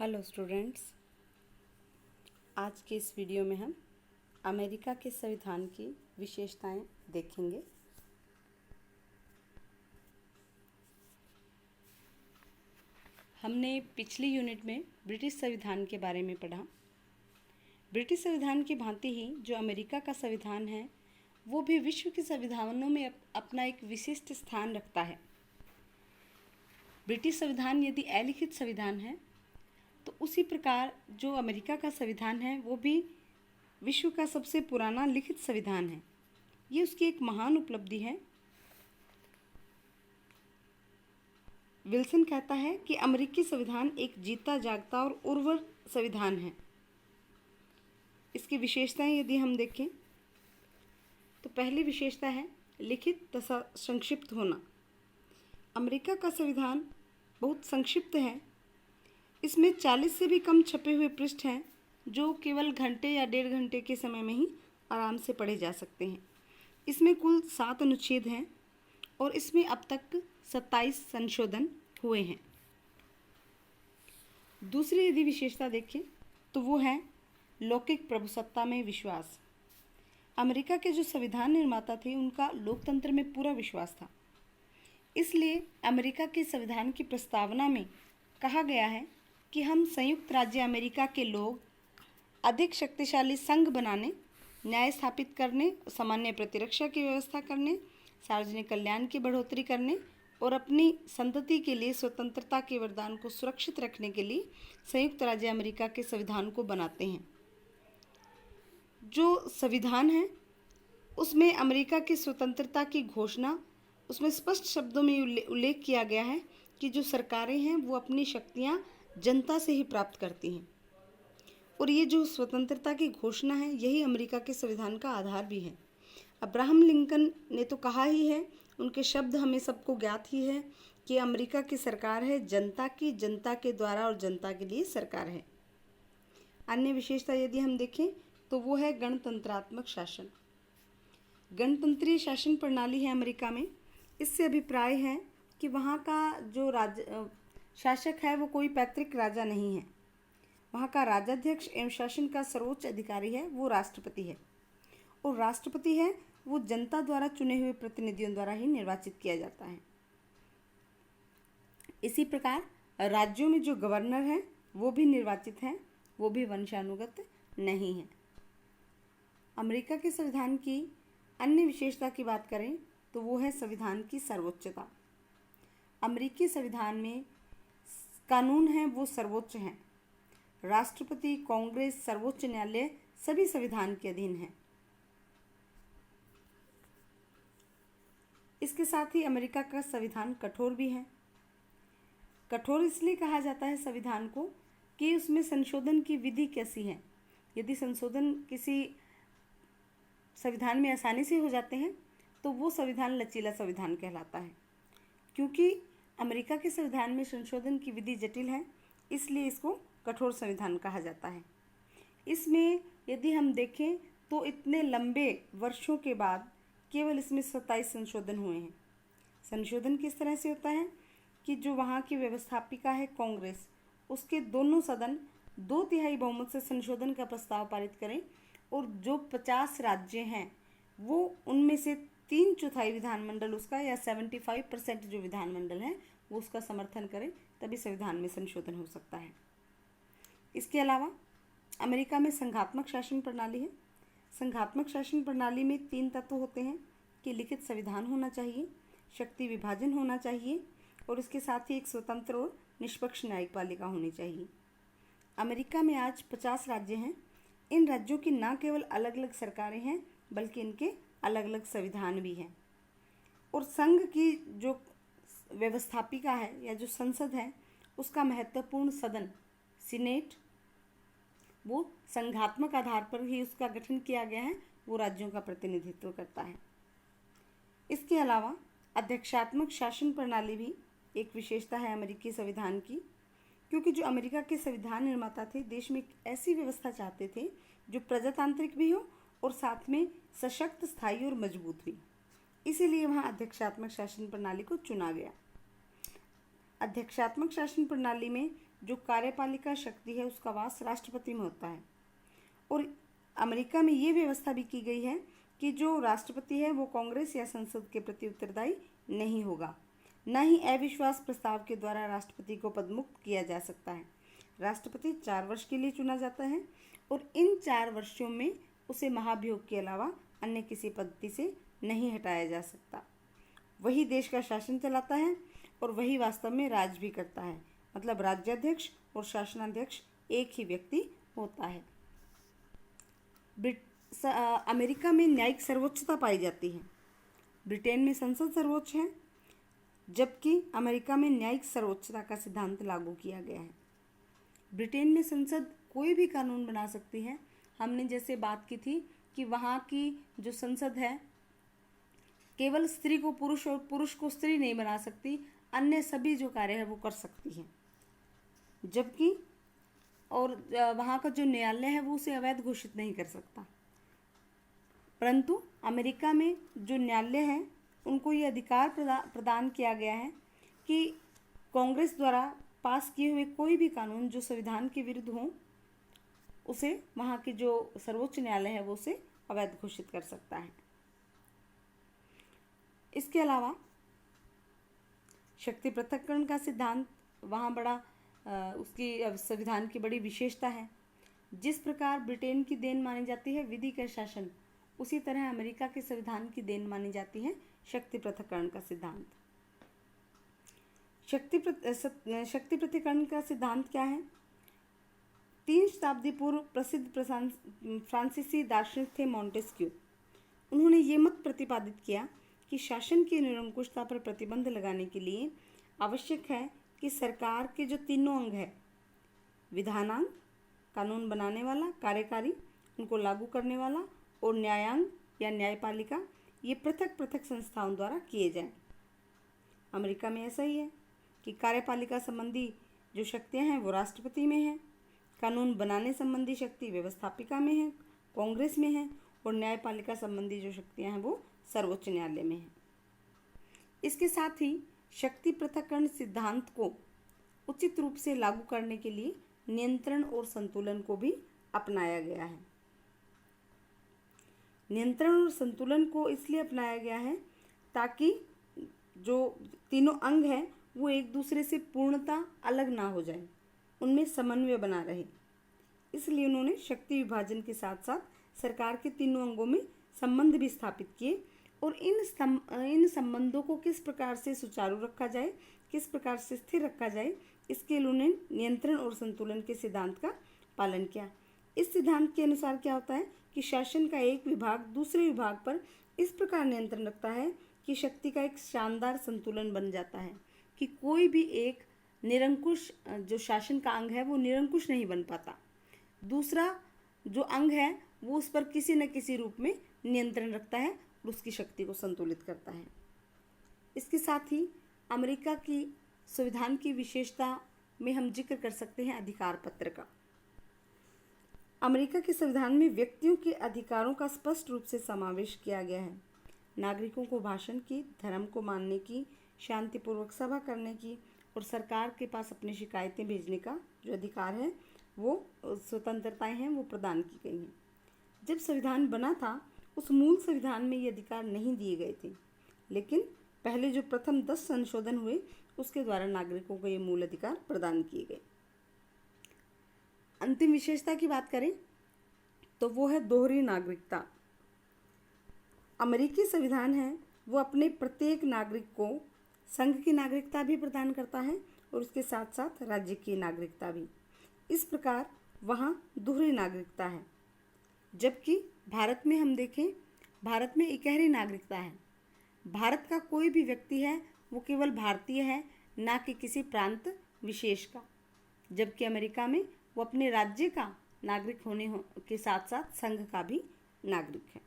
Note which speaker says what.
Speaker 1: Hello students, आज के इस वीडियो में हम अमेरिका के संविधान की विशेषताएं देखेंगे। हमने पिछली यूनिट में ब्रिटिश संविधान के बारे में पढ़ा। ब्रिटिश संविधान की भांति ही जो अमेरिका का संविधान है वो भी विश्व के संविधानों में अपना एक विशिष्ट स्थान रखता है। ब्रिटिश संविधान यदि अलिखित संविधान है तो उसी प्रकार जो अमेरिका का संविधान है वो भी विश्व का सबसे पुराना लिखित संविधान है। ये उसकी एक महान उपलब्धि है। विल्सन कहता है कि अमेरिकी संविधान एक जीता जागता और उर्वर संविधान है। इसकी विशेषताएं यदि हम देखें तो पहली विशेषता है लिखित तथा संक्षिप्त होना। अमेरिका का संविधान बहुत संक्षिप्त है। इसमें 40 से भी कम छपे हुए पृष्ठ हैं जो केवल घंटे या 1.5 घंटे के समय में ही आराम से पढ़े जा सकते हैं। इसमें कुल 7 अनुच्छेद हैं और इसमें अब तक 27 संशोधन हुए हैं। दूसरी यदि विशेषता देखें तो वो है लौकिक प्रभुसत्ता में विश्वास। अमेरिका के जो संविधान निर्माता थे उनका लोकतंत्र में पूरा विश्वास था। इसलिए अमेरिका के संविधान की प्रस्तावना में कहा गया है कि हम संयुक्त राज्य अमेरिका के लोग अधिक शक्तिशाली संघ बनाने, न्याय स्थापित करने, सामान्य प्रतिरक्षा की व्यवस्था करने, सार्वजनिक कल्याण की बढ़ोतरी करने और अपनी संतति के लिए स्वतंत्रता के वरदान को सुरक्षित रखने के लिए संयुक्त राज्य अमेरिका के संविधान को बनाते हैं। जो संविधान है उसमें अमेरिका की स्वतंत्रता की घोषणा, उसमें स्पष्ट शब्दों में उल्लेख किया गया है कि जो सरकारें हैं वो अपनी शक्तियां जनता से ही प्राप्त करती हैं और ये जो स्वतंत्रता की घोषणा है यही अमेरिका के संविधान का आधार भी है। अब्राहम लिंकन ने तो कहा ही है, उनके शब्द हमें सबको ज्ञात ही है कि अमेरिका की सरकार है जनता की, जनता के द्वारा और जनता के लिए सरकार है। अन्य विशेषता यदि हम देखें तो वो है गणतंत्रात्मक शासन। गणतंत्रीय शासन प्रणाली है अमेरिका में। इससे अभिप्राय है कि वहाँ का जो शासक है वो कोई पैतृक राजा नहीं है। वहाँ का राजाध्यक्ष एवं शासन का सर्वोच्च अधिकारी है वो राष्ट्रपति है और राष्ट्रपति है वो जनता द्वारा चुने हुए प्रतिनिधियों द्वारा ही निर्वाचित किया जाता है। इसी प्रकार राज्यों में जो गवर्नर हैं वो भी निर्वाचित हैं, वो भी वंशानुगत नहीं है। अमेरिका के संविधान की अन्य विशेषता की बात करें तो वो है संविधान की सर्वोच्चता। अमेरिकी संविधान में कानून है वो सर्वोच्च हैं। राष्ट्रपति, कांग्रेस, सर्वोच्च न्यायालय सभी संविधान के अधीन हैं। इसके साथ ही अमेरिका का संविधान कठोर भी है। कठोर इसलिए कहा जाता है संविधान को कि उसमें संशोधन की विधि कैसी है। यदि संशोधन किसी संविधान में आसानी से हो जाते हैं तो वो संविधान लचीला संविधान कहलाता है। क्योंकि अमेरिका के संविधान में संशोधन की विधि जटिल है इसलिए इसको कठोर संविधान कहा जाता है। इसमें यदि हम देखें तो इतने लंबे वर्षों के बाद केवल इसमें 27 संशोधन हुए हैं। संशोधन किस तरह से होता है कि जो वहाँ की व्यवस्थापिका है कांग्रेस, उसके दोनों सदन 2/3 बहुमत से संशोधन का प्रस्ताव पारित करें और जो 50 राज्य हैं वो उनमें से 3/4 विधानमंडल उसका या 75% जो विधानमंडल है वो उसका समर्थन करें, तभी संविधान में संशोधन हो सकता है। इसके अलावा अमेरिका में संघात्मक शासन प्रणाली है। संघात्मक शासन प्रणाली में 3 तत्व होते हैं कि लिखित संविधान होना चाहिए, शक्ति विभाजन होना चाहिए और इसके साथ ही एक स्वतंत्र और निष्पक्ष न्यायपालिका होनी चाहिए। अमेरिका में आज 50 राज्य हैं। इन राज्यों की न केवल अलग अलग सरकारें हैं बल्कि इनके अलग अलग संविधान भी हैं और संघ की जो व्यवस्थापिका है या जो संसद है उसका महत्वपूर्ण सदन सीनेट वो संघात्मक आधार पर ही उसका गठन किया गया है, वो राज्यों का प्रतिनिधित्व करता है। इसके अलावा अध्यक्षात्मक शासन प्रणाली भी एक विशेषता है अमेरिकी संविधान की, क्योंकि जो अमेरिका के संविधान निर्माता थे देश में एक ऐसी व्यवस्था चाहते थे जो प्रजातांत्रिक भी हो और साथ में सशक्त, स्थायी और मजबूत भी। इसीलिए वहाँ अध्यक्षात्मक शासन प्रणाली को चुना गया। अध्यक्षात्मक शासन प्रणाली में जो कार्यपालिका शक्ति है उसका वास राष्ट्रपति में होता है। और अमेरिका में ये व्यवस्था भी की गई है कि जो राष्ट्रपति है वो कांग्रेस या संसद के प्रति उत्तरदायी नहीं होगा। न ही अविश्वास प्रस्ताव के द्वारा राष्ट्रपति को पदमुक्त किया जा सकता है। राष्ट्रपति 4 वर्ष के लिए चुना जाता है और इन 4 वर्षों में उसे महाभियोग के अलावा अन्य किसी पद्धति से नहीं हटाया जा सकता। वही देश का शासन चलाता है और वही वास्तव में राज भी करता है। मतलब राज्याध्यक्ष और शासनाध्यक्ष एक ही व्यक्ति होता है। अमेरिका में न्यायिक सर्वोच्चता पाई जाती है। ब्रिटेन में संसद सर्वोच्च है, जबकि अमेरिका में न्यायिक सर्वोच्चता का सिद्धांत लागू किया गया है। ब्रिटेन में संसद कोई भी कानून बना सकती है। हमने जैसे बात की थी कि वहाँ की जो संसद है केवल स्त्री को पुरुष और पुरुष को स्त्री नहीं बना सकती, अन्य सभी जो कार्य है वो कर सकती है। जबकि और वहाँ का जो न्यायालय है वो उसे अवैध घोषित नहीं कर सकता। परंतु अमेरिका में जो न्यायालय है उनको ये अधिकार प्रदान किया गया है कि कांग्रेस द्वारा पास किए हुए कोई भी कानून जो संविधान के विरुद्ध हो उसे वहाँ के जो सर्वोच्च न्यायालय है वो उसे अवैध घोषित कर सकता है। इसके अलावा शक्ति पृथक्करण का सिद्धांत वहाँ बड़ा उसकी संविधान की बड़ी विशेषता है। जिस प्रकार ब्रिटेन की देन मानी जाती है विधि का शासन, उसी तरह अमेरिका के संविधान की देन मानी जाती है शक्ति पृथक्करण का सिद्धांत। शक्ति पृथक्करण का सिद्धांत क्या है? 3 शताब्दी पूर्व प्रसिद्ध फ्रांसीसी दार्शनिक थे मॉन्टेस्क्यू। उन्होंने ये मत प्रतिपादित किया कि शासन की निरंकुशता पर प्रतिबंध लगाने के लिए आवश्यक है कि सरकार के जो तीनों अंग है, विधानांग, कानून बनाने वाला, कार्यकारी, उनको लागू करने वाला, और न्यायांग या न्यायपालिका, ये पृथक पृथक संस्थाओं द्वारा किए जाएं। अमेरिका में ऐसा ही है कि कार्यपालिका संबंधी जो शक्तियां हैं वो राष्ट्रपति में हैं, कानून बनाने संबंधी शक्ति व्यवस्थापिका में है, कांग्रेस में है, और न्यायपालिका संबंधी जो शक्तियां हैं वो सर्वोच्च न्यायालय में है। इसके साथ ही शक्ति पृथक्करण सिद्धांत को उचित रूप से लागू करने के लिए नियंत्रण और संतुलन को भी अपनाया गया है। नियंत्रण और संतुलन को इसलिए अपनाया गया है ताकि जो तीनों अंग हैं वो एक दूसरे से पूर्णतः अलग ना हो जाए, उनमें समन्वय बना रहे। इसलिए उन्होंने शक्ति विभाजन के साथ साथ सरकार के तीनों अंगों में संबंध भी स्थापित किए और इन संबंधों को किस प्रकार से सुचारू रखा जाए, किस प्रकार से स्थिर रखा जाए, इसके लिए उन्होंने नियंत्रण और संतुलन के सिद्धांत का पालन किया। इस सिद्धांत के अनुसार क्या होता है कि शासन का एक विभाग दूसरे विभाग पर इस प्रकार नियंत्रण रखता है कि शक्ति का एक शानदार संतुलन बन जाता है कि कोई भी एक निरंकुश जो शासन का अंग है वो निरंकुश नहीं बन पाता, दूसरा जो अंग है वो उस पर किसी न किसी रूप में नियंत्रण रखता है और उसकी शक्ति को संतुलित करता है। इसके साथ ही अमेरिका की संविधान की विशेषता में हम जिक्र कर सकते हैं अधिकार पत्र का। अमेरिका के संविधान में व्यक्तियों के अधिकारों का स्पष्ट रूप से समावेश किया गया है। नागरिकों को भाषण की, धर्म को मानने की, शांतिपूर्वक सभा करने की और सरकार के पास अपनी शिकायतें भेजने का जो अधिकार है, वो स्वतंत्रताएं हैं वो प्रदान की गई हैं। जब संविधान बना था उस मूल संविधान में ये अधिकार नहीं दिए गए थे, लेकिन पहले जो प्रथम 10 संशोधन हुए उसके द्वारा नागरिकों को ये मूल अधिकार प्रदान किए गए। अंतिम विशेषता की बात करें तो वो है दोहरी नागरिकता। अमेरिकी संविधान है वो अपने प्रत्येक नागरिक को संघ की नागरिकता भी प्रदान करता है और उसके साथ साथ राज्य की नागरिकता भी। इस प्रकार वहाँ दोहरी नागरिकता है। जबकि भारत में हम देखें, भारत में इकहरी नागरिकता है। भारत का कोई भी व्यक्ति है वो केवल भारतीय है, ना कि किसी प्रांत विशेष का। जबकि अमेरिका में वो अपने राज्य का नागरिक होने के साथ साथ संघ का भी नागरिक है।